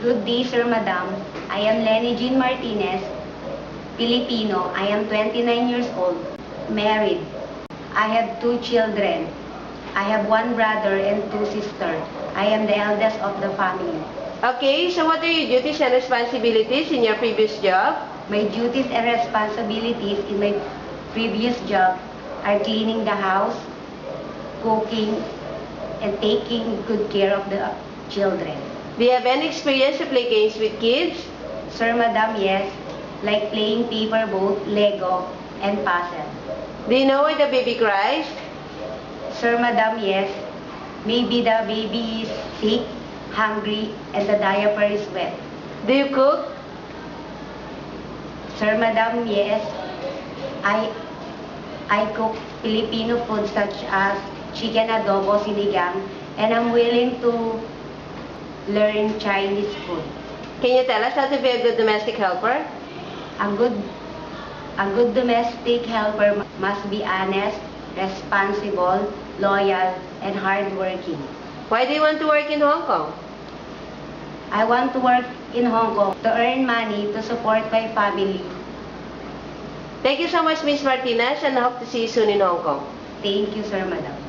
Good day, Sir, Madam. I am Lenny Jean Martinez, Filipino. I am 29 years old, married. I have 2 children. I have 1 brother and 2 sisters. I am the eldest of the family. Okay, so what are your duties and responsibilities in your previous job? My duties and responsibilities in my previous job are cleaning the house, cooking, and taking good care of the children. Do you have any experience to play games with kids? Sir, Madam, yes, like playing paper boat, Lego, and puzzle. Do you know why the baby cries? Sir, Madam, yes, maybe the baby is sick, hungry, and the diaper is wet. Do you cook? Sir, Madam, yes, I cook Filipino food such as chicken adobo, sinigang, and I'm willing to learn Chinese food. Can you tell us how to be a good domestic helper? A good domestic helper must be honest, responsible, loyal, and hardworking. Why do you want to work in Hong Kong? I want to work in Hong Kong to earn money to support my family. Thank you so much, Miss Martinez, and I hope to see you soon in Hong Kong. Thank you, Sir, Madam.